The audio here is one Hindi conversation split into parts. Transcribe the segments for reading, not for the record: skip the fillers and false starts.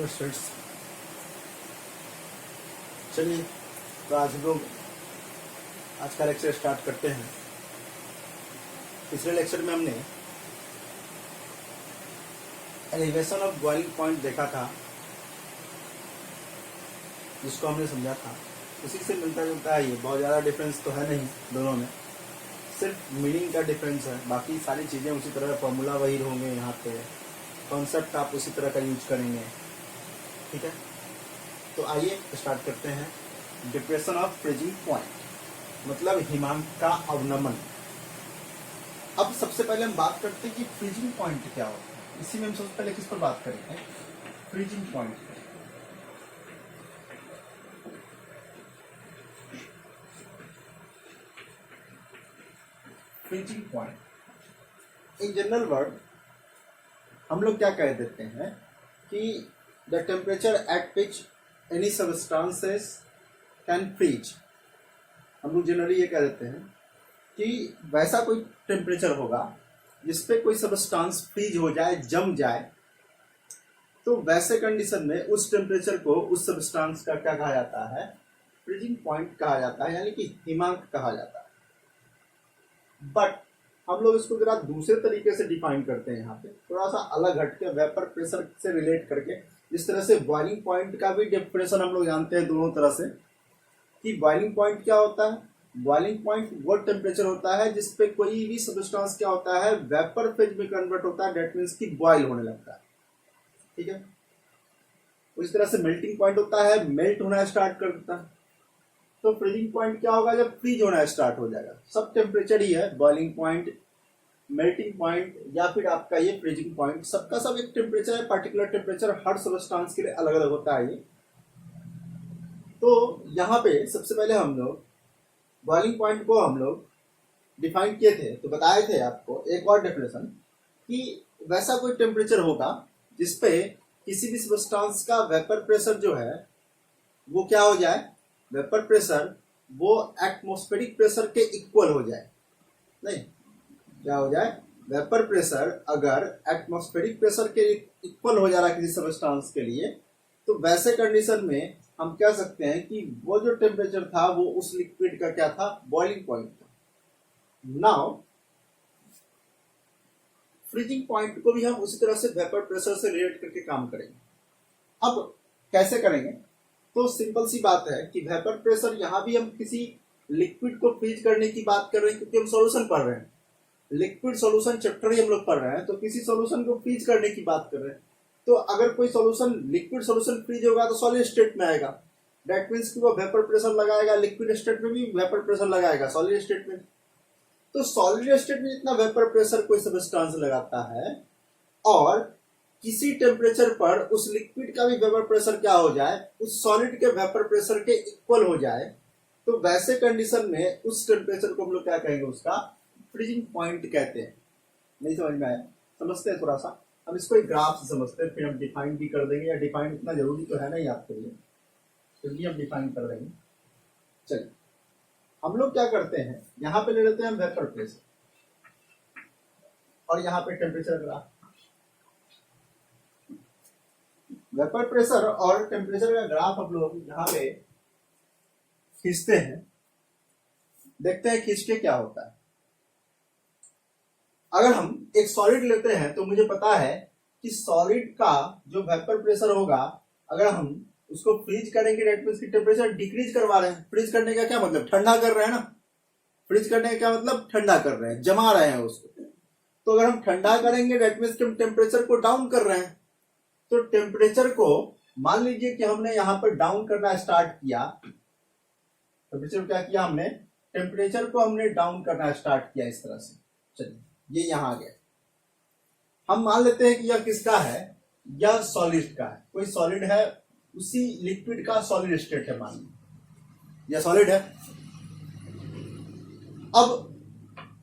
हेलो स्टूडेंट्स, चलिए तो आज हम लोग आज का लेक्चर स्टार्ट करते हैं। पिछले लेक्चर में हमने एलिवेशन ऑफ बॉइलिंग पॉइंट देखा था, जिसको हमने समझा था। उसी से मिलता जुलता है ये, बहुत ज़्यादा डिफरेंस तो है नहीं दोनों में, सिर्फ मीनिंग का डिफरेंस है। बाकी सारी चीज़ें उसी तरह, फॉर्मूला वही होंगे, यहाँ पे कॉन्सेप्ट आप उसी तरह का यूज करेंगे। ठीक है, तो आइए स्टार्ट करते हैं। डिप्रेशन ऑफ फ्रीजिंग पॉइंट मतलब हिमांक का अवनमन। अब सबसे पहले हम बात करते हैं कि फ्रीजिंग पॉइंट क्या होता है। इसी में हम सबसे पहले किस पर बात करेंगे, freezing point. Freezing point in general word हम लोग क्या कह देते हैं कि the temperature at which any substances can freeze. हम लोग जनरली ये कह देते हैं कि वैसा कोई टेम्परेचर होगा जिसपे कोई सबस्टांस फ्रीज हो जाए, जम जाए, तो वैसे कंडीशन में उस टेम्परेचर को उस सबस्टांस का क्या कहा जाता है, फ्रीजिंग पॉइंट कहा जाता है, यानी कि हिमांक कहा जाता है। बट हम लोग इसको जरा दूसरे तरीके से डिफाइन करते हैं, यहाँ पे थोड़ा सा अलग हटके वेपर प्रेशर से रिलेट करके। जिस तरह से बॉइलिंग पॉइंट का भी डेफिनेशन हम लोग जानते हैं दोनों तरह से, कि बॉइलिंग पॉइंट क्या होता है। बॉइलिंग पॉइंट वो टेम्परेचर होता है जिसपे कोई भी सबस्टांस क्या होता है, वेपर फेज में कन्वर्ट होता है, डेट मीन्स की बॉइल होने लगता है। ठीक है, उस तरह से मेल्टिंग पॉइंट होता है, मेल्ट होना स्टार्ट कर देता है। तो फ्रीजिंग पॉइंट क्या होगा, जब फ्रीज होना स्टार्ट हो जाएगा। सब टेम्परेचर ही है, बॉइलिंग पॉइंट, मेल्टिंग पॉइंट या फिर आपका ये फ्रीजिंग पॉइंट, सबका सब एक टेम्परेचर है। पर्टिकुलर टेम्परेचर हर सबस्टांस के लिए अलग अलग होता है ये। तो यहाँ पे सबसे पहले हम लोग बॉइलिंग पॉइंट को हम लोग डिफाइन किए थे, तो बताए थे आपको एक और डेफिनेशन कि वैसा कोई टेम्परेचर होगा जिसपे किसी भी सबस्टांस का वेपर प्रेशर जो है वो क्या हो जाए, वेपर प्रेशर वो एटमॉस्फेरिक प्रेशर के इक्वल हो जाए। नहीं, क्या हो जाए, वेपर प्रेशर अगर एटमॉस्फेरिक प्रेशर के इक्वल हो जा रहा है किसी सबस्टांस के लिए, तो वैसे कंडीशन में हम कह सकते हैं कि वो जो टेम्परेचर था वो उस लिक्विड का क्या था, बॉइलिंग पॉइंट था। नाउ फ्रीजिंग पॉइंट को भी हम उसी तरह से वेपर प्रेशर से रिलेट करके काम करेंगे। अब कैसे करेंगे, तो सिंपल सी बात है कि वेपर प्रेशर, यहां भी हम किसी लिक्विड को फ्रीज करने की बात कर रहे हैं, क्योंकि हम सॉल्यूशन पढ़ रहे हैं, लिक्विड सॉल्यूशन चैप्टर ही हम लोग पढ़ रहे हैं, तो किसी सॉल्यूशन को फ्रीज करने की बात कर रहे हैं। तो अगर कोई सॉल्यूशन, लिक्विड सॉल्यूशन फ्रीज होगा तो सॉलिड स्टेट में आएगा, दैट मींस कि वो वेपर प्रेशर लगाएगा, लिक्विड स्टेट में भी वेपर प्रेशर लगाएगा, सॉलिड स्टेट में। तो सॉलिड स्टेट में जितना वेपर प्रेशर कोई सबस्टांस लगाता है और किसी टेम्परेचर पर उस लिक्विड का भी वेपर प्रेशर क्या हो जाए, उस सॉलिड के वेपर प्रेशर के इक्वल हो जाए, तो वैसे कंडीशन में उस टेम्परेचर को हम लोग क्या कहेंगे, उसका फ्रीजिंग पॉइंट कहते हैं। नहीं समझ में आया, समझते हैं थोड़ा सा, हम इसको एक ग्राफ से समझते हैं, फिर हम डिफाइन भी कर देंगे। या डिफाइन इतना जरूरी तो है नहीं आपके लिए, फिर भी हम डिफाइन कर देंगे। चलिए हम लोग क्या करते हैं, यहाँ पे ले लेते हैं हम वेपर प्रेशर और यहाँ पे टेम्परेचर ग्राफ। वेपर प्रेशर और टेम्परेचर का ग्राफ हम लोग यहाँ पे खींचते हैं, देखते हैं खींच के क्या होता है। अगर हम एक सॉलिड लेते हैं तो मुझे पता है कि सॉलिड का जो वेपर प्रेशर होगा, अगर हम उसको फ्रीज करेंगे, डेट मींस की टेम्परेचर डिक्रीज करवा रहे हैं। फ्रीज करने का क्या मतलब, ठंडा कर रहे हैं ना। फ्रीज करने का क्या मतलब, ठंडा कर रहे हैं, जमा रहे हैं उसको। तो अगर हम ठंडा करेंगे, डेट मींस कि हम टेम्परेचर को डाउन कर रहे हैं। तो टेम्परेचर को मान लीजिए कि हमने यहाँ पर डाउन करना स्टार्ट किया, टेम्परेचर क्या किया हमने, टेम्परेचर को हमने डाउन करना स्टार्ट किया इस तरह से। चलिए ये यहां आ गया, हम मान लेते हैं कि यह किसका है, यह सॉलिड का है, कोई सॉलिड है, उसी लिक्विड का सॉलिड स्टेट है, मान लीजिए यह सॉलिड है। अब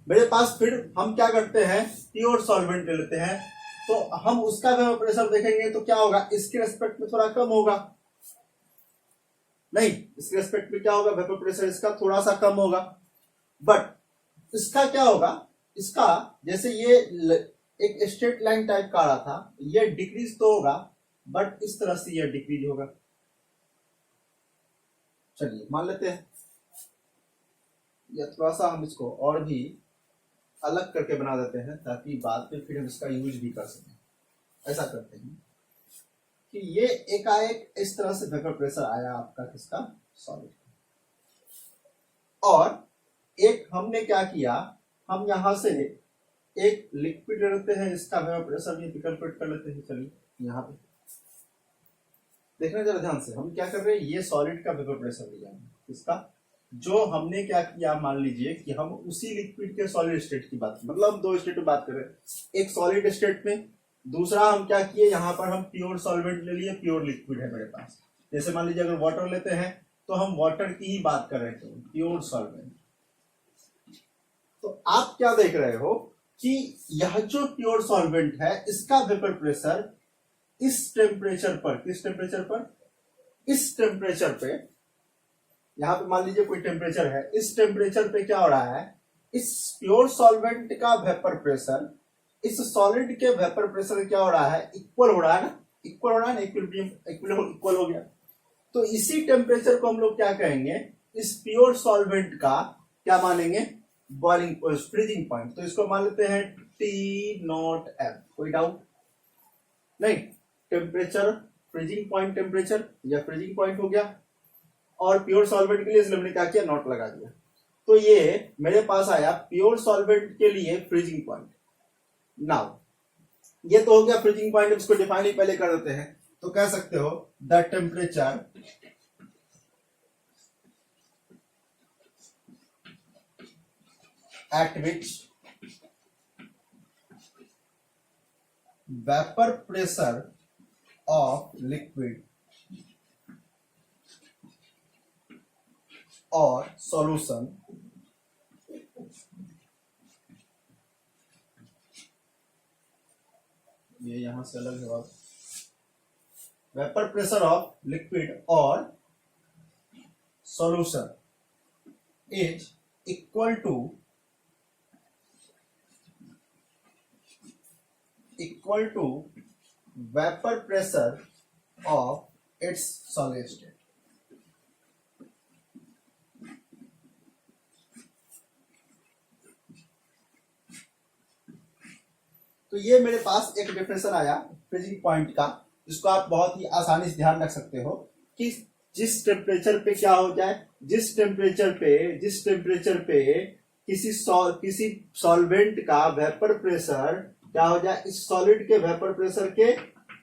मेरे पास फिर हम क्या करते हैं, प्योर सॉल्वेंट ले लेते हैं, तो हम उसका वेपर प्रेशर देखेंगे तो क्या होगा, इसके रेस्पेक्ट में थोड़ा कम होगा। नहीं, इसके रेस्पेक्ट में क्या होगा, वेपर प्रेशर इसका थोड़ा सा कम होगा। बट इसका क्या होगा, इसका जैसे ये एक स्ट्रेट लाइन टाइप का आ रहा था, ये डिक्रीज तो होगा, बट इस तरह से यह डिक्रीज होगा। चलिए मान लेते हैं, या थोड़ा सा हम इसको और भी अलग करके बना देते हैं ताकि बाद में फिर हम इसका यूज भी कर सकें। ऐसा करते हैं कि ये एकाएक इस तरह से वेपर प्रेशर आया आपका किसका, सॉलिड, और एक हमने क्या किया, हम यहां से एक लिक्विड लेते हैं, इसका वेपर प्रेशर भी कैलकुलेट कर लेते हैं। चलिए यहाँ पे देखना जरा ध्यान से, हम क्या कर रहे हैं, ये सॉलिड का वेपर प्रेशर लिया है इसका, जो हमने क्या किया, मान लीजिए कि हम उसी लिक्विड के सॉलिड स्टेट की बात, मतलब हम दो स्टेट में बात कर रहे हैं, एक सॉलिड स्टेट में, दूसरा हम क्या किए, यहाँ पर हम प्योर सॉल्वेंट ले लिए, प्योर लिक्विड है मेरे पास। जैसे मान लीजिए अगर वाटर लेते हैं तो हम वाटर की ही बात कर रहे थे, प्योर सॉल्वेंट। तो आप क्या देख रहे हो कि यह जो प्योर सॉल्वेंट है इसका वेपर प्रेशर इस टेम्परेचर पर, किस टेम्परेचर पर, इस टेम्परेचर पे, यहां पे मान लीजिए कोई टेम्परेचर है, इस टेम्परेचर पे क्या हो रहा है, इस प्योर सॉल्वेंट का वेपर प्रेशर इस सॉलिड के वेपर प्रेशर क्या हो रहा है, इक्वल हो रहा है ना, इक्वल हो रहा है ना, इक्विलिब्रियम इक्वल हो गया। तो इसी टेम्परेचर को हम लोग क्या कहेंगे, इस प्योर सॉल्वेंट का क्या मानेंगे, बॉइलिंग फ्रीजिंग पॉइंट। तो इसको मान लेते हैं T0F। कोई डाउट नहीं, टेम्परेचर फ्रीजिंग पॉइंट, टेम्परेचर या फ्रीजिंग पॉइंट हो गया, और प्योर सॉल्वेंट के लिए इसलिए हमने क्या किया, नॉट लगा दिया। तो ये मेरे पास आया प्योर सॉल्वेंट के लिए फ्रीजिंग पॉइंट। नाउ ये तो हो गया फ्रीजिंग पॉइंट, इसको डिफाइन ही पहले कर देते हैं। तो कह सकते हो the temperature at which vapour pressure of liquid और सॉल्यूशन ये यहां से अलग है बात, वेपर प्रेशर ऑफ लिक्विड और solution is equal to vapour pressure of its solid state. तो ये मेरे पास एक डेफिनेशन आया फ्रीजिंग पॉइंट का, जिसको आप बहुत ही आसानी से ध्यान रख सकते हो कि जिस टेम्परेचर पे क्या हो जाए, जिस टेम्परेचर पे किसी सॉल्वेंट का वेपर प्रेशर क्या हो जाए, इस सॉलिड के वेपर प्रेशर के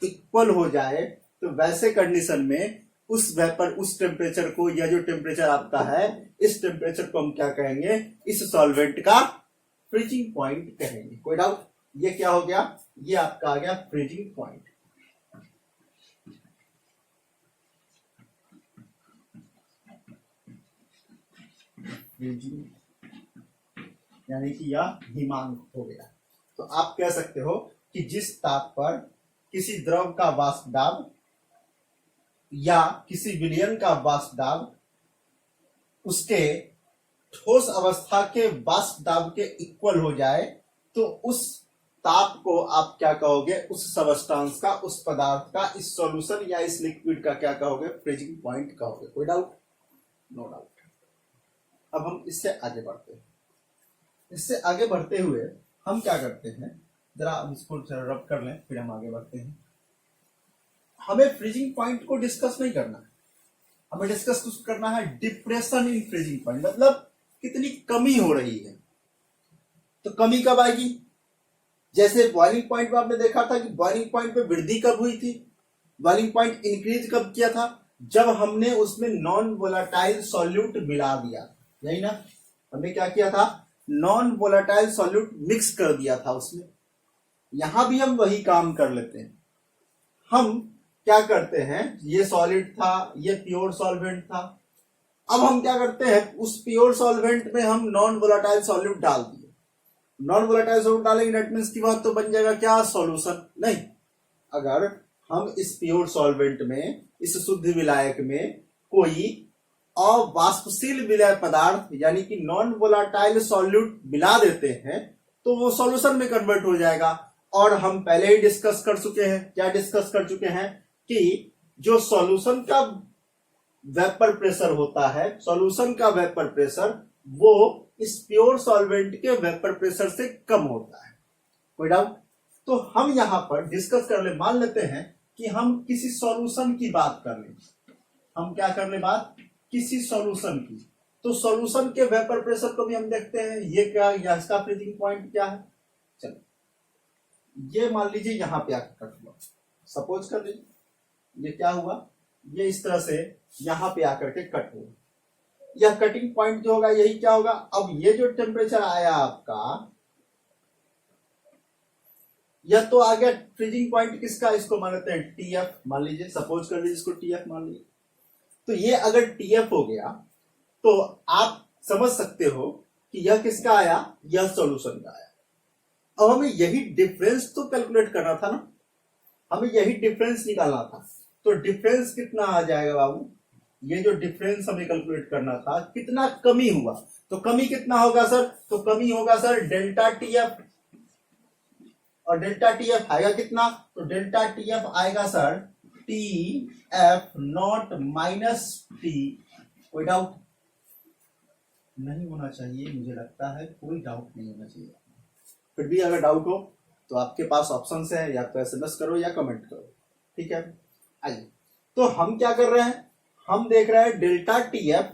इक्वल हो जाए, तो वैसे कंडीशन में उस टेम्परेचर को, या जो टेम्परेचर आपका है, इस टेम्परेचर को हम क्या कहेंगे, इस सॉल्वेंट का फ्रीजिंग पॉइंट कहेंगे। कोई डाउट? ये क्या हो गया, ये आपका आ गया फ्रीजिंग पॉइंट। फ्रीजिंग यानी कि यह हिमांक हो गया। तो आप कह सकते हो कि जिस ताप पर किसी द्रव का वाष्प दाब या किसी विलयन का वाष्प दाब उसके ठोस अवस्था के वाष्प दाब के इक्वल हो जाए, तो उस ताप को आप क्या कहोगे, उस सबस्टांस का, उस पदार्थ का, इस सॉल्यूशन या इस लिक्विड का क्या कहोगे, फ्रीजिंग पॉइंट कहोगे। कोई डाउट? No doubt. अब हम इससे आगे बढ़ते हैं। इससे आगे बढ़ते हुए हम क्या करते हैं, जरा हम इसको रब कर लें, फिर हम आगे बढ़ते हैं। हमें फ्रीजिंग पॉइंट को डिस्कस नहीं करना, हमें डिस्कस करना है डिप्रेशन इन फ्रीजिंग पॉइंट, मतलब कितनी कमी हो रही है। तो कमी कब आएगी? जैसे बॉइलिंग पॉइंट में आपने देखा था कि बॉइलिंग पॉइंट पे वृद्धि कब हुई थी, बॉइलिंग पॉइंट इंक्रीज कब किया था, जब हमने उसमें नॉन वोलाटाइल सॉल्यूट मिला दिया, यही ना, हमने क्या किया था, नॉन वोलाटाइल सॉल्यूट मिक्स कर दिया था उसमें। यहां भी हम वही काम कर लेते हैं। हम क्या करते हैं, ये सॉलिड था, ये प्योर सॉल्वेंट था, अब हम क्या करते हैं, उस प्योर सॉल्वेंट में हम नॉन वोलाटाइल सॉल्यूट डाल दिए। नॉन वोलाटाइल सॉल्यूट डालेंगे, डेट मींस की बात तो बन जाएगा क्या, सॉल्यूशन। नहीं, अगर हम इस प्योर सॉल्वेंट में, इस शुद्ध विलायक में कोई अवाष्पशील विलय पदार्थ यानी कि नॉन वोलाटाइल सॉल्यूट मिला देते हैं, तो वो सॉल्यूशन में कन्वर्ट हो जाएगा। और हम पहले ही डिस्कस कर चुके हैं, क्या डिस्कस कर चुके हैं, कि जो सॉल्यूशन का वेपर प्रेशर होता है, सॉल्यूशन का वेपर प्रेशर वो इस प्योर सॉल्वेंट के वेपर प्रेशर से कम होता है। कोई डाउट? तो हम यहां पर डिस्कस कर ले, मान लेते हैं कि हम किसी सॉल्यूशन की बात कर ले, हम क्या कर ले बात, किसी सॉल्यूशन की। तो सॉल्यूशन के वेपर प्रेशर को भी हम देखते हैं, ये क्या, इसका फ्रीजिंग पॉइंट क्या है। चलो ये मान लीजिए यहां पे आकर कट हुआ, सपोज कर लीजिए ये क्या हुआ, ये इस तरह से यहां पे आकर के कट हुआ, यह कटिंग पॉइंट जो होगा यही क्या होगा। अब ये जो टेम्परेचर आया आपका, यह तो आ गया फ्रीजिंग पॉइंट किसका, इसको मान लेते हैं टीएफ, मान लीजिए, सपोज कर लीजिए इसको टीएफ मान लीजिए। तो ये अगर टीएफ हो गया तो आप समझ सकते हो कि यह किसका आया, यह सॉल्यूशन का आया। अब हमें यही डिफरेंस तो कैलकुलेट करना था ना, हमें यही डिफरेंस निकालना था। तो डिफरेंस कितना आ जाएगा बाबू, ये जो डिफरेंस हमें कैलकुलेट करना था, कितना कमी हुआ, तो कमी कितना होगा सर, तो कमी होगा सर डेल्टा टीएफ, और डेल्टा टीएफ आएगा कितना, तो डेल्टा टीएफ आएगा sir T F not minus T. कोई डाउट नहीं होना चाहिए, मुझे लगता है कोई डाउट नहीं होना चाहिए। फिर भी अगर डाउट हो तो आपके पास ऑप्शन है, या तो एसएमएस करो या कमेंट करो, ठीक है। आइए, तो हम क्या कर रहे हैं, हम देख रहे हैं डेल्टा टीएफ,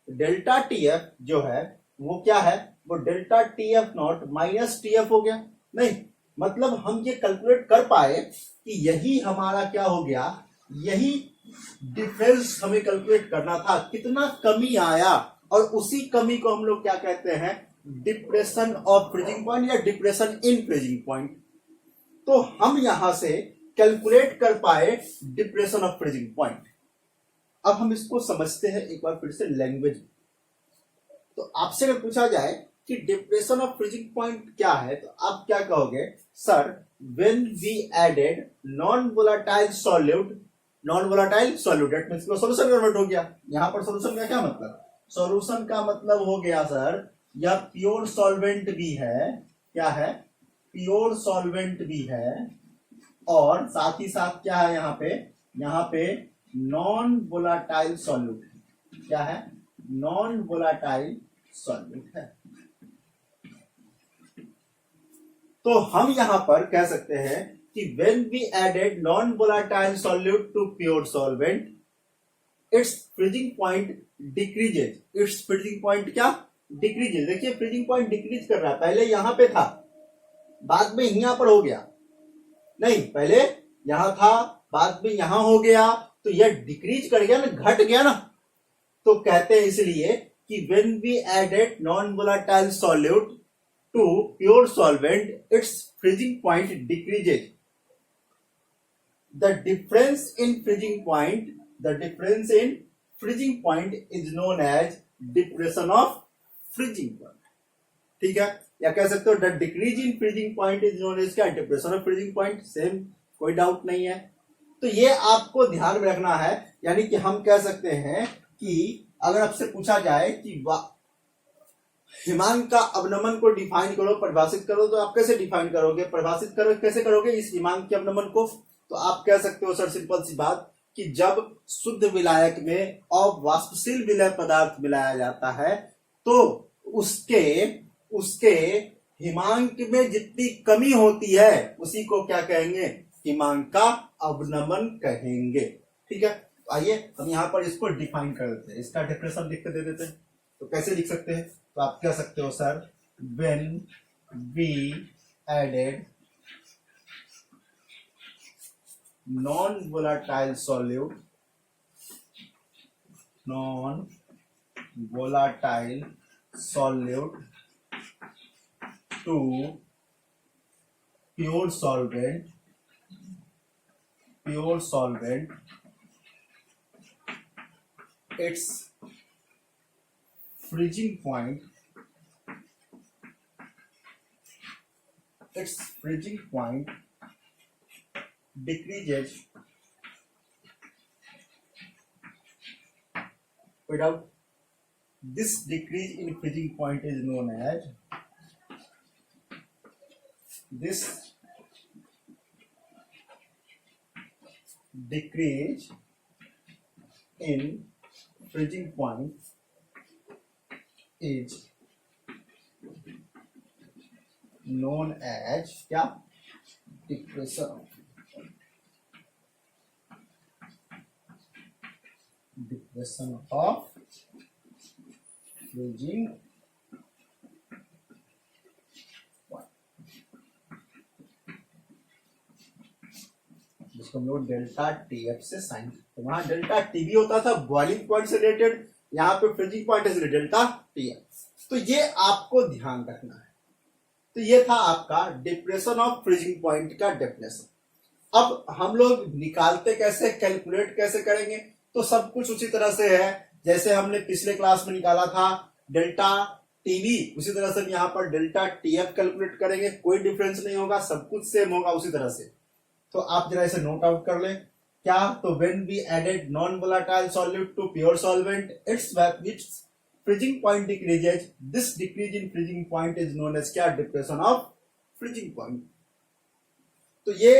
डेल्टा टीएफ जो है वो क्या है, वो delta TF not minus TF हो गया। नहीं, मतलब हम ये कैलकुलेट कर पाए कि यही हमारा क्या हो गया, यही डिफरेंस हमें कैलकुलेट करना था, कितना कमी आया, और उसी कमी को हम लोग क्या कहते हैं, डिप्रेशन ऑफ फ्रीजिंग पॉइंट या डिप्रेशन इन फ्रीजिंग पॉइंट। तो हम यहां से कैलकुलेट कर पाए डिप्रेशन ऑफ फ्रीजिंग पॉइंट। अब हम इसको समझते हैं एक बार फिर से लैंग्वेज। तो आपसे अगर पूछा जाए कि डिप्रेशन ऑफ फ्रीजिंग पॉइंट क्या है, तो आप क्या कहोगे, sir when we added non volatile solute, non volatile solute that means solution convert हो गया। यहां पर सॉल्यूशन का क्या मतलब, सॉल्यूशन का मतलब हो गया सर या प्योर सॉल्वेंट भी है, क्या है, प्योर सॉल्वेंट भी है, और साथ ही साथ क्या है यहाँ पे नॉन वोलाटाइल सॉल्यूट, क्या है, नॉन वोलाटाइल सॉल्यूट है। तो हम यहां पर कह सकते हैं कि when we added non volatile solute to pure solvent, its freezing point decreases, its freezing point क्या, डिक्रीजेज। देखिए फ्रीजिंग पॉइंट डिक्रीज कर रहा है, पहले यहां पे था, बाद में यहां पर हो गया, नहीं पहले यहां था, बाद में यहां हो गया, तो यह डिक्रीज कर गया ना, घट गया ना। तो कहते हैं इसलिए कि when we added non volatile solute to pure solvent, its freezing point decreases. The difference in freezing point, the difference in freezing point is known as depression of freezing point, ठीक है। या कह सकते हो the decrease in freezing point is known as क्या, depression of freezing point, same, कोई डाउट नहीं है। तो ये आपको ध्यान में रखना है, यानी कि हम कह सकते हैं कि अगर आपसे पूछा जाए कि हिमांक का अवनमन को डिफाइन करो, परिभाषित करो, तो आप कैसे डिफाइन करोगे, परिभाषित करो कैसे करोगे इस हिमांक के अवनमन को, तो आप कह सकते हो सर सिंपल सी बात कि जब शुद्ध विलायक में अवाष्पशील विलय पदार्थ मिलाया जाता है तो उसके हिमांक में जितनी कमी होती है उसी को क्या कहेंगे, हिमांक का अवनमन कहेंगे, ठीक है। तो आइए हम यहाँ पर इसको डिफाइन कर देते हैं, इसका डिफरेंस लिख के दे देते हैं। तो कैसे लिख सकते हैं, तो आप कह सकते हो sir when we added non volatile solute, non volatile solute to pure solvent, pure solvent, its freezing point, its freezing point decreases without, this decrease in freezing point is known as, this decrease in freezing point is known as क्या? डिप्रेशन ऑफ फ्रीजिंग जिसको हम लोग डेल्टा टीएफ से साइन, तो वहां डेल्टा टी भी होता था बॉइलिंग पॉइंट से रिलेटेड, यहाँ पे फ्रीजिंग पॉइंट से डेल्टा टीएफ। तो ये आपको ध्यान रखना है। तो ये था आपका डिप्रेशन ऑफ फ्रीजिंग पॉइंट का डेफिनेशन। अब हम लोग निकालते कैसे, कैलकुलेट कैसे करेंगे? तो सब कुछ उसी तरह से है जैसे हमने पिछले क्लास में निकाला था डेल्टा टीवी, उसी तरह से यहाँ पर डेल्टा टीएफ कैलकुलेट करेंगे। कोई डिफरेंस नहीं होगा, सब कुछ सेम होगा उसी तरह से। तो आप जरा इसे नोट आउट कर लें। क्या? तो when we added non volatile solute to pure solvent, its freezing point decreases, this decrease in freezing point is known as क्या? Depression of freezing point. तो ये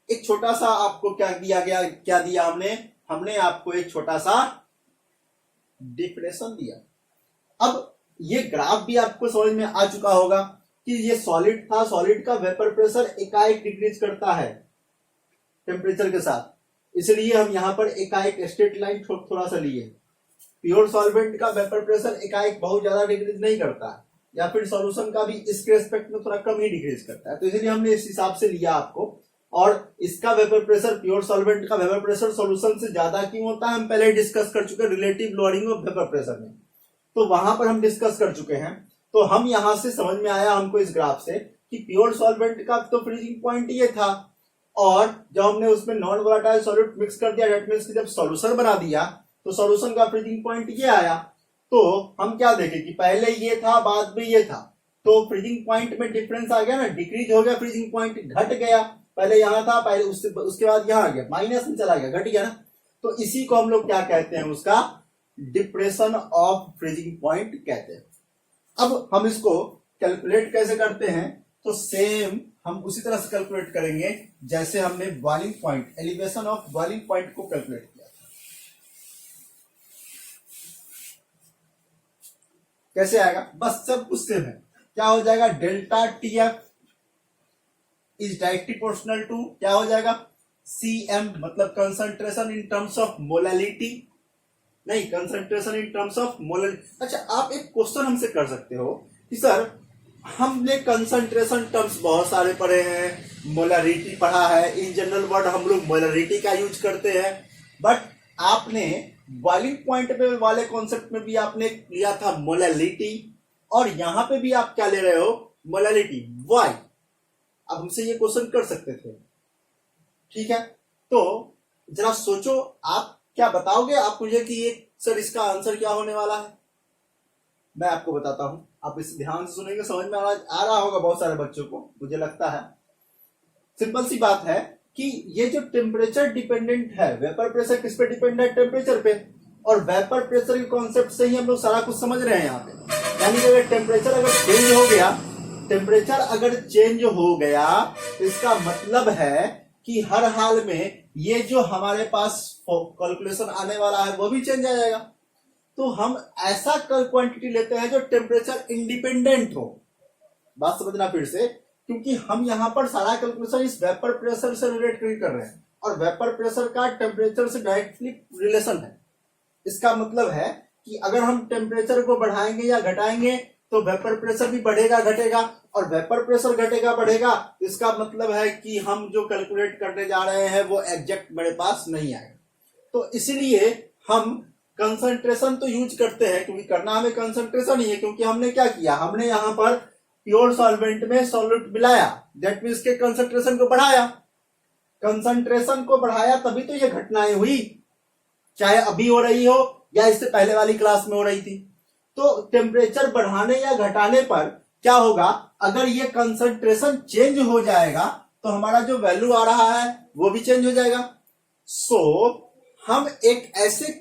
एक छोटा सा आपको क्या दिया गया, क्या दिया हमने आपको एक छोटा सा डिप्रेशन दिया। अब ये ग्राफ भी आपको समझ में आ चुका होगा कि ये सॉलिड था, सॉलिड का वेपर प्रेशर एकाएक डिक्रीज करता है टेम्परेचर के साथ, इसलिए हम यहाँ पर एकाएक स्ट्रेट लाइन थोड़ा सा लिए। प्योर सॉल्वेंट का वेपर प्रेशर एकाएक बहुत ज्यादा डिक्रीज नहीं करता, या फिर सॉल्यूशन का भी इसके रेस्पेक्ट में थोड़ा कम ही डिक्रीज करता है, तो इसलिए हमने इस हिसाब से लिया आपको। और इसका वेपर प्रेशर, प्योर सॉल्वेंट का वेपर प्रेशर सॉल्यूशन से ज्यादा क्यों होता है, हम पहले डिस्कस कर चुके हैं relative lowering of vapour pressure में, तो वहां पर हम डिस्कस कर चुके हैं। तो हम यहां से समझ में आया हमको इस ग्राफ से कि प्योर सॉल्वेंट का तो फ्रीजिंग पॉइंट ये था, और जब हमने उसमें नॉन वोलेटाइल सॉल्यूट मिक्स कर दिया, दैट मींस कि जब सॉल्यूशन बना दिया तो सॉल्यूशन का फ्रीजिंग पॉइंट ये आया। तो हम क्या देखें कि पहले ये था, बाद में ये था, तो फ्रीजिंग पॉइंट में डिफरेंस आ गया ना, डिक्रीज हो गया, फ्रीजिंग पॉइंट घट गया। पहले यहां था, पहले उसके बाद यहां आ गया, माइनस में चला गया, घट गया ना। तो इसी को हम लोग क्या कहते हैं, उसका डिप्रेशन ऑफ फ्रीजिंग पॉइंट कहते हैं। अब हम इसको कैलकुलेट कैसे करते हैं, तो सेम हम उसी तरह से कैलकुलेट करेंगे जैसे हमने boiling point, elevation of boiling point को कैलकुलेट किया। कैसे आएगा? बस सब कुछ सेम है। क्या हो जाएगा? Delta TF is directly proportional to क्या हो जाएगा? सीएम, मतलब concentration in terms of molality, नहीं concentration in terms of molality. अच्छा, आप एक क्वेश्चन हमसे कर सकते हो कि सर हमने कंसंट्रेशन टर्म्स बहुत सारे पढ़े हैं, मोलैरिटी पढ़ा है, इन जनरल वर्ड हम लोग मोलैरिटी का यूज करते हैं, बट आपने बॉइलिंग पॉइंट पे वाले कॉन्सेप्ट में भी आपने लिया था मोलैलिटी, और यहां पे भी आप क्या ले रहे हो? मोलैलिटी। व्हाई? अब हमसे ये क्वेश्चन कर सकते थे, ठीक है? तो जरा सोचो, आप क्या बताओगे आप मुझे कि ये सर इसका आंसर क्या होने वाला है? मैं आपको बताता हूं, आप इस ध्यान से सुनेंगे, समझ में आ रहा होगा बहुत सारे बच्चों को, मुझे लगता है। सिंपल सी बात है कि ये जो टेम्परेचर डिपेंडेंट है, वेपर प्रेशर किस पे डिपेंड है? टेम्परेचर पे। और वेपर प्रेशर के कॉन्सेप्ट से ही हम लोग सारा कुछ समझ रहे हैं यहाँ पे। यानी कि अगर टेम्परेचर अगर चेंज हो गया, टेम्परेचर अगर चेंज हो गया तो इसका मतलब है कि हर हाल में ये जो हमारे पास कैलकुलेशन आने वाला है वो भी चेंज आ जाएगा। तो हम ऐसा क्वांटिटी लेते हैं जो टेम्परेचर इंडिपेंडेंट हो। बात समझना फिर से, क्योंकि हम यहाँ पर सारा कैलकुलेशन इस वेपर प्रेशर से रिलेट कर रहे हैं, और वेपर प्रेशर का टेम्परेचर से डायरेक्टली रिलेशन है। इसका मतलब है कि अगर हम टेम्परेचर को बढ़ाएंगे या घटाएंगे तो वेपर प्रेशर भी बढ़ेगा घटेगा, और वेपर प्रेशर घटेगा बढ़ेगा, इसका मतलब है कि हम जो कैलकुलेट करने जा रहे हैं वो एग्जैक्ट मेरे पास नहीं आएगा। तो इसलिए हम कंसंट्रेशन तो यूज करते हैं, क्योंकि करना हमें कंसंट्रेशन ही है, क्योंकि हमने क्या किया, हमने यहाँ पर प्योर सॉल्वेंट में सॉल्यूट मिलाया, दैट मींस के कंसंट्रेशन को बढ़ाया। कंसंट्रेशन को बढ़ाया तभी तो ये घटनाएं हुई, चाहे अभी हो रही हो या इससे पहले वाली क्लास में हो रही थी। तो टेम्परेचर बढ़ाने या घटाने पर क्या होगा, अगर ये कंसंट्रेशन चेंज हो जाएगा तो हमारा जो वैल्यू आ रहा है वो भी चेंज हो जाएगा। सो हम एक ऐसे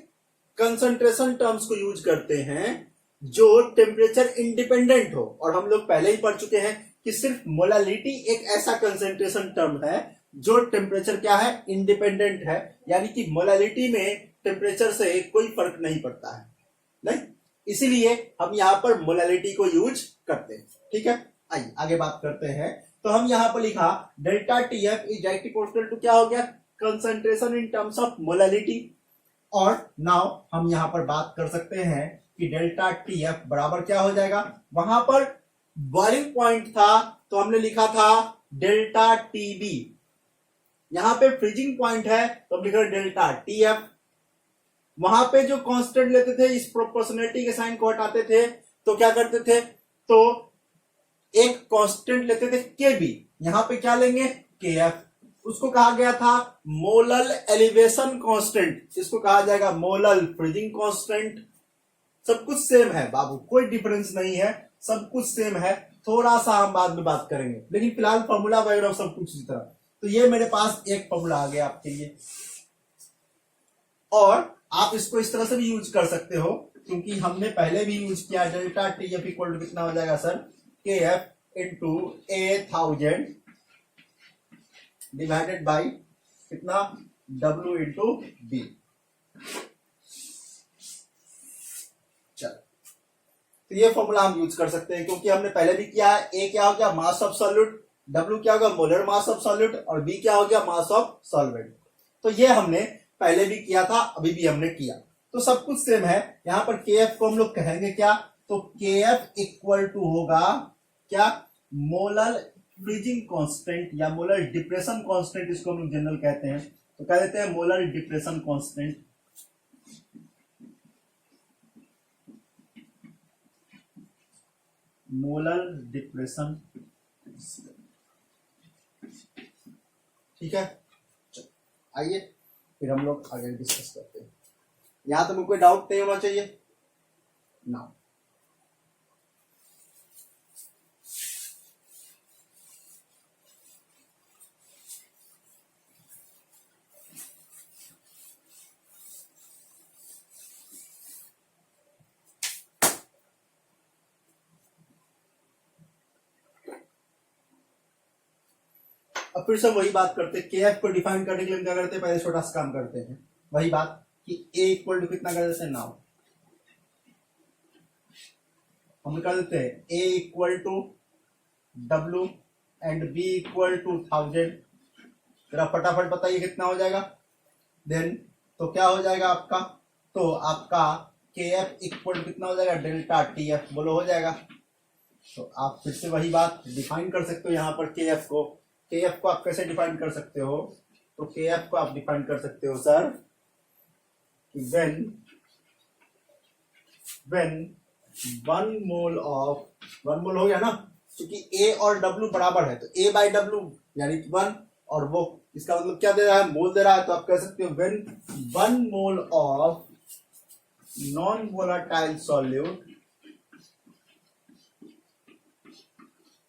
कंसंट्रेशन टर्म्स को यूज करते हैं जो टेम्परेचर इंडिपेंडेंट हो, और हम लोग पहले ही पढ़ चुके हैं कि सिर्फ मोलैलिटी एक ऐसा कंसंट्रेशन टर्म है जो टेम्परेचर क्या है, इंडिपेंडेंट है, यानी कि मोलालिटी में टेम्परेचर से कोई फर्क नहीं पड़ता है, नहीं, इसीलिए हम यहाँ पर मोलालिटी को यूज करते हैं। ठीक है, आइए आगे बात करते हैं। तो हम यहाँ पर लिखा delta T F is directly proportional to क्या हो गया, concentration in terms of molality. और नाउ हम यहाँ पर बात कर सकते हैं कि डेल्टा टी एफ बराबर क्या हो जाएगा, वहां पर बॉइलिंग पॉइंट था तो हमने लिखा था डेल्टा टी बी, यहां पे फ्रीजिंग पॉइंट है तो हम लिख रहे डेल्टा टी एफ। वहां पे जो कांस्टेंट लेते थे, इस प्रोपोर्शनलिटी के साइन को हटाते थे तो क्या करते थे, तो एक कांस्टेंट लेते थे के बी, यहां पे क्या लेंगे के एफ, उसको कहा गया था मोलल एलिवेशन कांस्टेंट, इसको कहा जाएगा मोलल फ्रीजिंग कांस्टेंट। सब कुछ सेम है बाबू, कोई डिफरेंस नहीं है, सब कुछ सेम है, थोड़ा सा हम बाद में बात करेंगे, लेकिन फिलहाल फॉर्मूला वगैरह सब कुछ इसी तरह। तो ये मेरे पास एक फॉर्मूला आ गया आपके लिए, और आप इसको इस तरह से भी यूज कर सकते हो, क्योंकि हमने पहले भी यूज किया। Delta T F equal to कितना हो जाएगा sir, K F into A 1000 divided by कितना, डब्ल्यू इंटू बी। चलो, तो ये फॉर्मूला हम यूज कर सकते हैं, क्योंकि हमने पहले भी किया है। ए क्या हो गया, मास ऑफ सॉल्यूट, डब्ल्यू क्या होगा, मोलर मास ऑफ सॉल्यूट, और बी क्या हो गया, मास ऑफ सॉल्वेंट। तो ये हमने पहले भी किया था, अभी भी हमने किया, तो सब कुछ सेम है। यहां पर के एफ को हम लोग कहेंगे क्या, तो के एफ इक्वल टू होगा क्या, मोलर फ्रीजिंग कांस्टेंट या मोलर डिप्रेशन कांस्टेंट, इसको हम लोग जनरल कहते हैं, तो कह देते हैं molar depression constant. Molar depression, ठीक है। आइए फिर हम लोग आगे डिस्कस करते हैं। यहां तो मुझे कोई डाउट नहीं होना चाहिए ना। अब फिर से वही बात करते हैं, के एफ को डिफाइन करने के लिए क्या करते हैं, पहले छोटा सा काम करते हैं, वही बात कि ए इक्वल टू कितना कर देते हैं, नाउ हम कर देते हैं A equal to W and B equal to 1000। जरा फटाफट बताइए कितना हो जाएगा, देन तो क्या हो जाएगा आपका, तो आपका के एफ इक्वल टू कितना हो जाएगा, डेल्टा टी एफ, बोलो हो जाएगा। तो आप फिर से वही बात डिफाइन कर सकते हो यहाँ पर के एफ को। के एफ को आप कैसे डिफाइन कर सकते हो, तो के एफ को आप डिफाइन कर सकते हो सर, when 1 मोल ऑफ, 1 मोल हो गया ना, क्योंकि ए और डब्ल्यू बराबर है, तो ए बाई डब्ल्यू यानी 1, और वो इसका मतलब क्या दे रहा है, मोल दे रहा है, तो आप कह सकते हो when 1 mole of non volatile solute,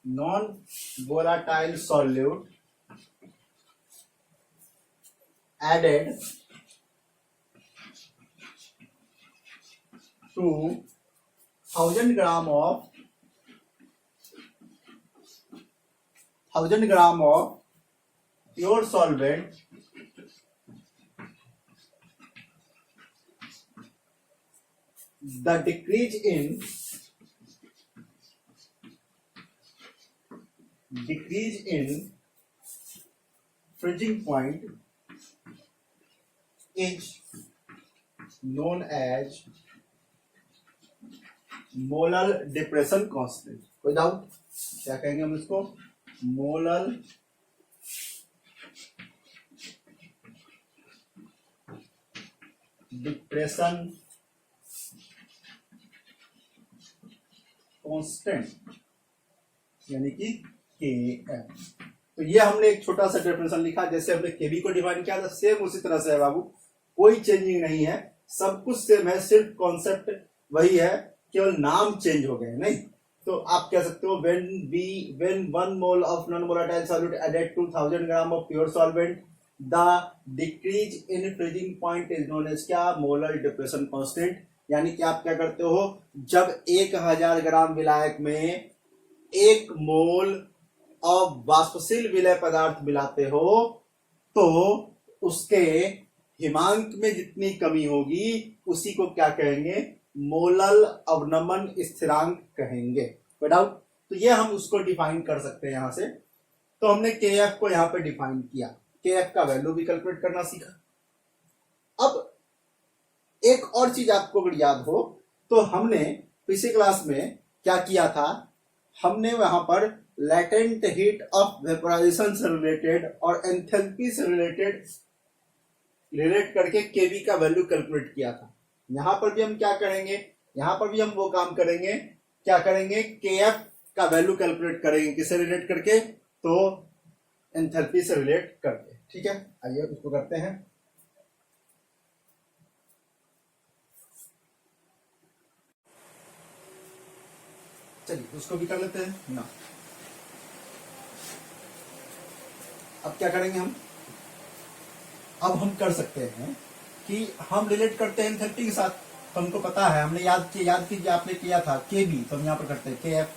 non-volatile solute added to 1000 gram of pure solvent the decrease in freezing point is known as molar depression constant। कोई डाउट, क्या कहेंगे हम इसको, मोलर डिप्रेशन कांस्टेंट, यानी कि के एफ। तो ये हमने एक छोटा सा डेफिनेशन लिखा, जैसे हमने केबी को डिफाइन किया था, सेम उसी तरह से है बाबू, कोई चेंजिंग नहीं है, सब कुछ सेम है, सिर्फ कॉन्सेप्ट वही है, केवल नाम चेंज हो गए, नहीं। तो आप कह सकते हो when 1 mole of non-volatile solute added to 1000 gram of pure solvent, the decrease in freezing point is known as क्या, molar depression constant। यानी कि आप क्या करते हो, जब 1000 ग्राम विलायक में 1 मोल और वाष्पशील विलय पदार्थ मिलाते हो तो उसके हिमांक में जितनी कमी होगी उसी को क्या कहेंगे, मोलल अवनमन स्थिरांक कहेंगे। कोई डाउट? तो ये हम उसको डिफाइन कर सकते हैं यहां से। तो हमने के एफ को यहां पे डिफाइन किया, के एफ का वैल्यू भी कैलकुलेट करना सीखा। अब एक और चीज आपको अगर याद हो तो हमने पिछली क्लास में क्या किया था, हमने वहां पर लेटेंट हीट ऑफ वेपोराइजेशन से रिलेटेड और एंथैल्पी से रिलेट करके केवी का वैल्यू कैलकुलेट किया था। यहां पर भी हम क्या करेंगे, यहां पर भी हम वो काम करेंगे, क्या करेंगे, के एफ का वैल्यू कैलकुलेट करेंगे, किससे रिलेट करके, तो एंथैल्पी से रिलेट करके। ठीक है, आइए उसको करते हैं। चलिए उसको भी कर लेते हैं ना। अब क्या करेंगे हम, अब हम कर सकते हैं कि हम रिलेट करते हैं एंथैल्पी के साथ। तो हमको पता है, हमने याद कीजिए आपने किया था के बी, तो हम यहाँ पर करते हैं के एफ,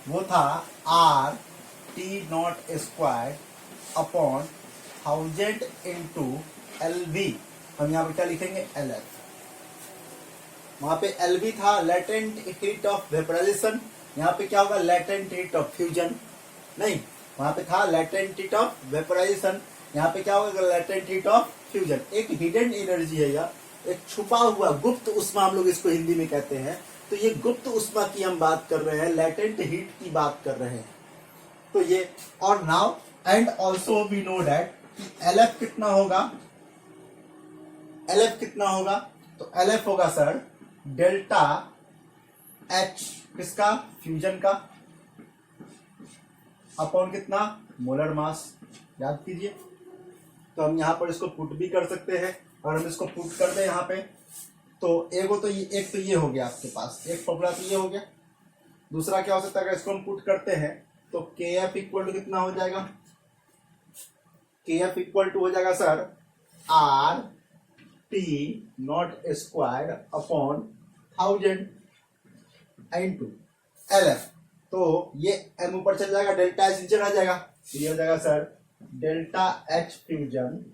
वो था R T not square upon 1000 into L V. हम यहाँ पर क्या लिखेंगे, एल एफ। वहां पे एल वी था लेटेंट हीट ऑफ वेपोराइजेशन, यहाँ पे क्या होगा, लेटेंट हीट ऑफ फ्यूजन। नहीं, वहां पे था लेटेंट हीट ऑफ वेपोराइजेशन, यहाँ पे क्या होगा, लेटेंट हीट ऑफ फ्यूजन। एक हिडन एनर्जी है या एक छुपा हुआ गुप्त उष्मा, हम लोग इसको हिंदी में कहते हैं। तो ये गुप्त उष्मा की हम बात कर रहे हैं, लेटेंट हीट की बात कर रहे हैं। तो ये, और now and also we know that कि एल एफ कितना होगा, एल एफ कितना होगा, तो एल एफ होगा सर डेल्टा एच, किसका, फ्यूजन का, अपॉन कितना, मोलर मास। याद कीजिए। तो हम यहां पर इसको पुट भी कर सकते हैं, और हम इसको पुट कर दें यहाँ पे, तो एक तो ये हो गया आपके पास, एक फॉर्मूला तो ये हो गया। दूसरा क्या हो सकता है, अगर इसको हम पुट करते हैं तो के एफ इक्वल टू कितना हो जाएगा, के एफ इक्वल टू हो जाएगा sir R T not square upon 1000 into L F. तो ये एम ऊपर चल जाएगा, डेल्टा एच नीचे रह जाएगा, तो ये हो जाएगा सर डेल्टा एच फ्यूजन,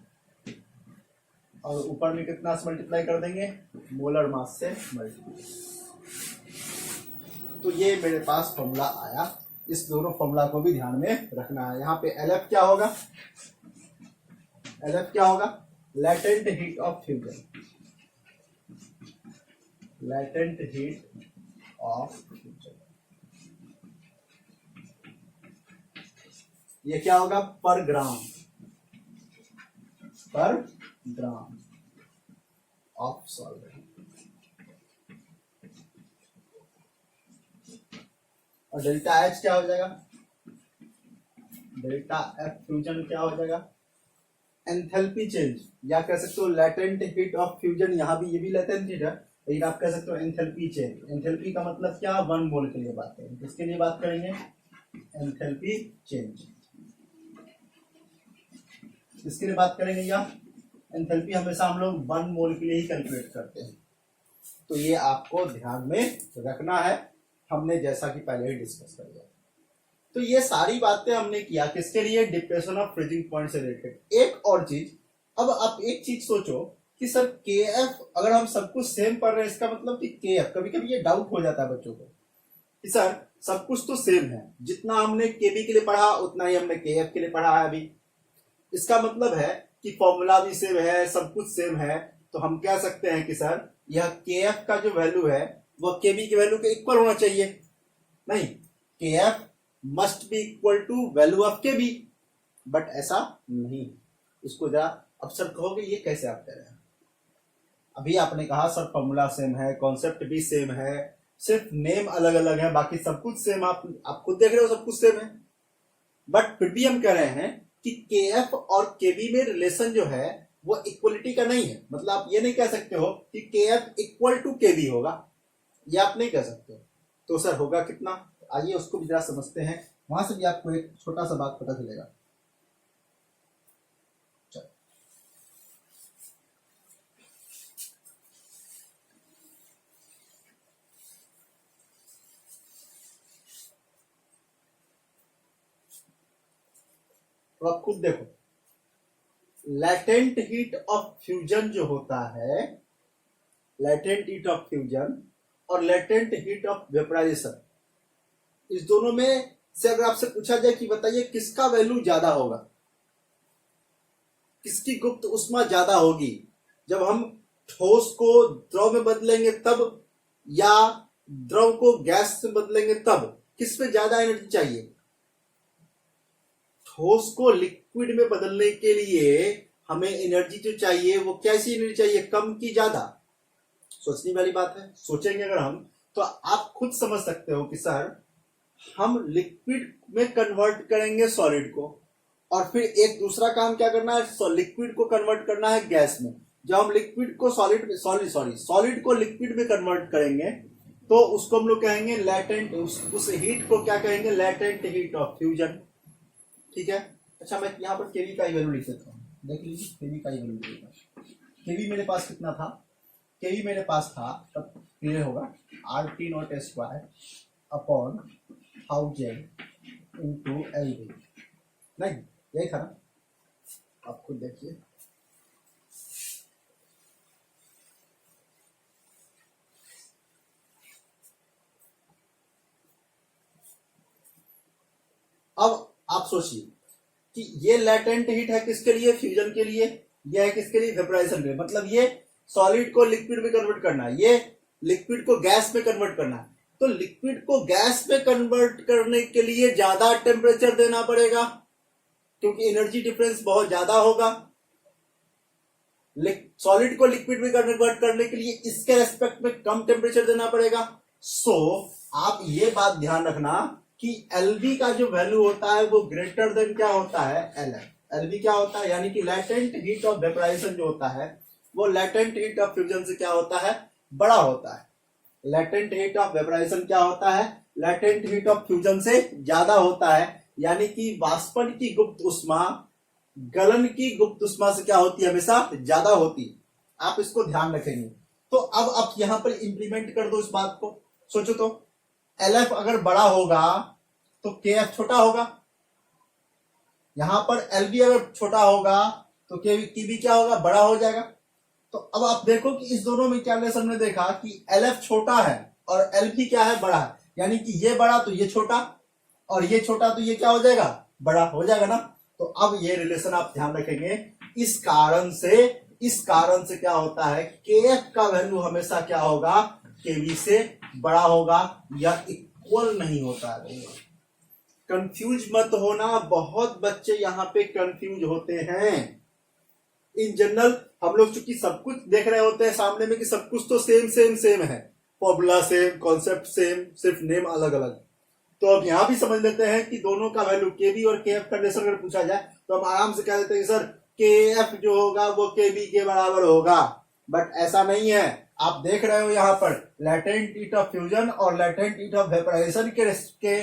और ऊपर में कितना से मल्टीप्लाई कर देंगे, मोलर मास से मल्टीप्लाई। तो ये मेरे पास फॉर्मूला आया। इस दोनों फॉर्मूला को भी ध्यान में रखना है। यहाँ पे एल एफ क्या होगा, एल एफ क्या होगा, latent heat of fusion, latent heat of fusion. ये क्या होगा, पर ग्राम ऑफ सॉल्वेंट। और डेल्टा एच क्या हो जाएगा, डेल्टा एफ फ्यूजन क्या हो जाएगा, एंथैल्पी चेंज, या कह सकते हो लेटेंट हीट ऑफ फ्यूजन। यहां भी ये भी लेटेंट हीट है, लेकिन आप कह सकते हो एंथैल्पी चेंज। एंथैल्पी का मतलब क्या, 1 मोल के लिए बात करेंगे, किसके लिए बात करेंगे, एंथैल्पी चेंज। किसके लिए बात करेंगे, या एंथैल्पी हमेशा हम लोग 1 मोल के लिए ही कैलकुलेट करते हैं। तो ये आपको ध्यान में रखना है, हमने जैसा कि पहले ही डिस्कस कर लिया। तो ये सारी बातें हमने किया किसके लिए, डिप्रेशन ऑफ फ्रीजिंग पॉइंट से रिलेटेड। एक और चीज, अब आप एक चीज सोचो कि सर के एफ अगर हम सब कुछ सेम पढ़ रहे हैं, इसका मतलब कि के एफ, कभी कभी ये डाउट हो जाता है बच्चों को कि सर सब कुछ तो सेम है, जितना हमने केबी के लिए पढ़ा उतना ही हमने के एफ के लिए पढ़ा है अभी। इसका मतलब है कि फॉर्मूला भी सेम है, सब कुछ सेम है, तो हम कह सकते हैं कि सर यह के एफ का जो वैल्यू है वह केबी के वैल्यू के इक्वल होना चाहिए। नहीं, K F must be equal to value of K B, but ऐसा नहीं। इसको जरा, अब सर कहोगे ये कैसे आप कह रहे हैं, अभी आपने कहा सर फॉर्मूला सेम है, कॉन्सेप्ट भी सेम है, सिर्फ नेम अलग अलग है, बाकी सब कुछ सेम, आप खुद देख रहे हो सब कुछ सेम है। बट फिर भी हम कह रहे हैं कि के एफ और के बी में रिलेशन जो है वो इक्वलिटी का नहीं है। मतलब आप ये नहीं कह सकते हो कि के एफ इक्वल टू के बी होगा, ये आप नहीं कह सकते हो। तो सर होगा कितना, आइए उसको भी जरा समझते हैं, वहां से भी आपको एक छोटा सा बात पता चलेगा। तो आप खुद देखो, लैटेंट हीट ऑफ फ्यूजन जो होता है, लैटेंट हीट ऑफ फ्यूजन और लैटेंट हीट ऑफ वेपराइजेशन, इस दोनों में से अगर आपसे पूछा जाए कि बताइए किसका वैल्यू ज्यादा होगा, किसकी गुप्त उष्मा ज्यादा होगी, जब हम ठोस को द्रव में बदलेंगे तब, या द्रव को गैस से बदलेंगे तब, किस में ज्यादा एनर्जी चाहिए? ठोस को लिक्विड में बदलने के लिए हमें एनर्जी जो चाहिए वो कैसी एनर्जी चाहिए, कम की ज्यादा? सोचने वाली बात है। सोचेंगे अगर हम तो आप खुद समझ सकते हो कि सर हम लिक्विड में कन्वर्ट करेंगे सॉलिड को, और फिर एक दूसरा काम क्या करना है, लिक्विड को कन्वर्ट करना है गैस में। जब हम लिक्विड को सॉलिड को लिक्विड में कन्वर्ट करेंगे तो उसको हम लोग कहेंगे लैटेंट, उस हीट को क्या कहेंगे, लैटेंट हीट ऑफ फ्यूजन। ठीक है। अच्छा, मैं यहाँ पर केवी का ही वैल्यू लिख देता हूँ, देख लीजिए केवी का ही वैल्यू लिखा। केवी मेरे पास कितना था, केवी मेरे पास था, तब क्लियर होगा, RT not square upon 1000 into LV, नहीं यही था ना, आप खुद देखिए। अब आप सोचिए कि ये लैटेंट हीट है किसके लिए, फ्यूजन के लिए, ये है किसके लिए, वेपराइजेशन के लिए। मतलब ये सॉलिड को लिक्विड में कन्वर्ट करना है, ये लिक्विड को गैस में कन्वर्ट करना है। तो लिक्विड को गैस में कन्वर्ट करने के लिए ज्यादा टेम्परेचर देना पड़ेगा, क्योंकि एनर्जी डिफरेंस बहुत ज्यादा होगा। सॉलिड को लिक्विड में कन्वर्ट करने के लिए इसके रेस्पेक्ट में कम टेम्परेचर देना पड़ेगा। आप ये बात ध्यान रखना कि LV का जो वैल्यू होता है वो ग्रेटर देन क्या होता है, LF। LV क्या होता है, यानी कि लैटेंट हीट ऑफ वेपराइजेशन जो होता है वो लैटेंट हीट ऑफ फ्यूजन से क्या होता है, बड़ा होता है। लैटेंट हीट ऑफ वेपराइजेशन क्या होता है, लैटेंट हीट ऑफ फ्यूजन से ज्यादा होता है। यानी कि वाष्पन की गुप्त उष्मा गलन की गुप्त उष्मा से क्या होती है, हमेशा ज्यादा होती है। आप इसको ध्यान रखेंगे। तो अब आप यहां पर इंप्लीमेंट कर दो इस बात को। सोचो तो LF अगर बड़ा होगा तो KF छोटा होगा, यहां पर LV अगर छोटा होगा तो KV क्या होगा, बड़ा हो जाएगा। तो अब आप देखो कि इस दोनों में क्या रिलेशन हमने देखा कि LF छोटा है और LV क्या है, बड़ा है। यानी कि ये बड़ा तो ये छोटा, और ये छोटा तो ये क्या हो जाएगा, बड़ा हो जाएगा ना। तो अब ये रिलेशन आप ध्यान रखेंगे। इस कारण से क्या होता है, KF का वैल्यू हमेशा क्या होगा, KV से बड़ा होगा या इक्वल नहीं होता है। कंफ्यूज मत होना, बहुत बच्चे यहाँ पे कंफ्यूज होते हैं। इन जनरल हम लोग चूंकि सब कुछ देख रहे होते हैं सामने में कि सब कुछ तो सेम है, फॉर्मूला सेम, कॉन्सेप्ट सेम, सिर्फ नेम अलग अलग। तो अब यहां भी समझ लेते हैं कि दोनों का वैल्यू KV और KF का रिलेशन अगर पूछा जाए तो हम आराम से कह देते हैं कि सर KF जो होगा वो KV के बराबर होगा। बट ऐसा नहीं है। आप देख रहे हो यहाँ पर लैटेंट हीट ऑफ फ्यूजन और लैटेंट हीट ऑफ वेपराइजेशन के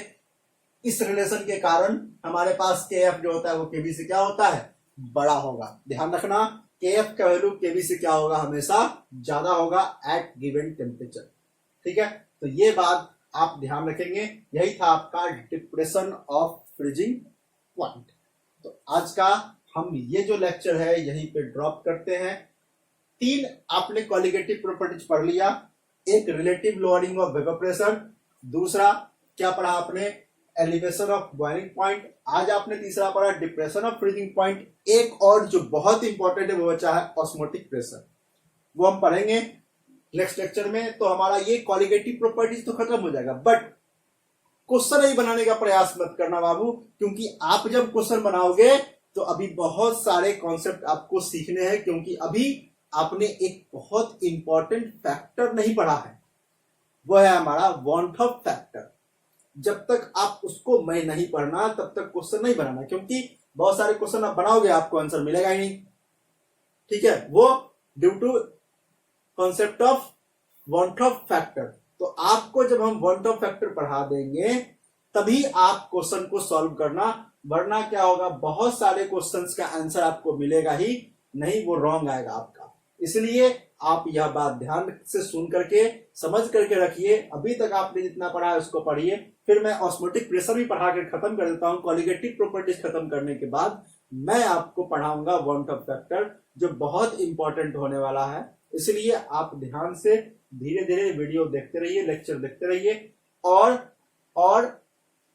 इस रिलेशन के कारण हमारे पास KF जो होता है वो KV से क्या होता है, बड़ा होगा। ध्यान रखना, KF का वैल्यू KV से क्या होगा, हमेशा ज्यादा होगा एट गिवन टेम्परेचर। ठीक है, तो ये बात आप ध्यान रखेंगे। यही था आपका डिप्रेशन ऑफ फ्रीजिंग पॉइंट। तो आज का हम ये जो लेक्चर है यहीं पे ड्रॉप करते हैं। 3 आपने क्वालिटेटिव प्रॉपर्टीज पढ़ लिया, एक relative lowering of vapour pressure, दूसरा क्या पढ़ा आपने, एलिवेशन ऑफ बॉइलिंग पॉइंट, आज आपने तीसरा पढ़ा डिप्रेशन ऑफ फ्रीजिंग पॉइंट। एक और जो बहुत इंपॉर्टेंट है वो बचा है ऑस्मोटिक प्रेशर, वो हम पढ़ेंगे नेक्स्ट लेक्चर में। तो हमारा ये क्वालिटेटिव प्रॉपर्टीज तो खत्म हो जाएगा, बट क्वेश्चन ही बनाने का प्रयास मत करना बाबू, क्योंकि आप जब क्वेश्चन बनाओगे तो अभी बहुत सारे कॉन्सेप्ट आपको सीखने हैं, क्योंकि अभी आपने एक बहुत इंपॉर्टेंट फैक्टर नहीं पढ़ा है, वो है हमारा वांट ऑफ फैक्टर। जब तक आप उसको मैं नहीं पढ़ना तब तक क्वेश्चन नहीं बनाना, क्योंकि बहुत सारे क्वेश्चन आप बनाओगे आपको आंसर मिलेगा ही नहीं। ठीक है, वो due to concept of van't Hoff factor. तो आपको जब हम वांट ऑफ फैक्टर पढ़ा देंगे तभी आप क्वेश्चन को सॉल्व करना, वरना क्या होगा, बहुत सारे क्वेश्चंस का आंसर आपको मिलेगा ही नहीं, वो रॉन्ग आएगा आपका। इसलिए आप यह बात ध्यान से सुन करके समझ करके रखिए। अभी तक आपने जितना पढ़ा है उसको पढ़िए। फिर मैं ऑस्मोटिक प्रेशर भी पढ़ा कर खत्म कर देता हूँ। कॉलिगेटिव प्रॉपर्टीज खत्म करने के बाद मैं आपको पढ़ाऊंगा वार्मथ अप फैक्टर, जो बहुत इंपॉर्टेंट होने वाला है। इसलिए आप ध्यान से धीरे धीरे वीडियो देखते रहिए, लेक्चर देखते रहिए, और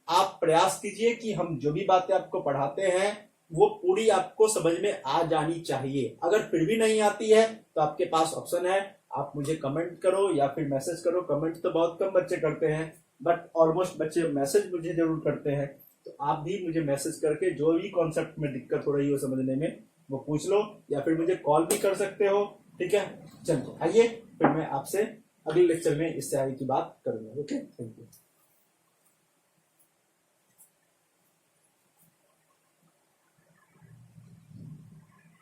आप प्रयास कीजिए कि हम जो भी बातें आपको पढ़ाते हैं वो पूरी आपको समझ में आ जानी चाहिए। अगर फिर भी नहीं आती है तो आपके पास ऑप्शन है, आप मुझे कमेंट करो या फिर मैसेज करो। कमेंट तो बहुत कम बच्चे करते हैं, बट ऑलमोस्ट बच्चे मैसेज मुझे जरूर करते हैं। तो आप भी मुझे मैसेज करके जो भी कॉन्सेप्ट में दिक्कत हो रही हो समझने में वो पूछ लो, या फिर मुझे कॉल भी कर सकते हो। ठीक है, चलिए आइए फिर मैं आपसे अगले लेक्चर में इससे आगे की बात करूंगा। Okay, thank you.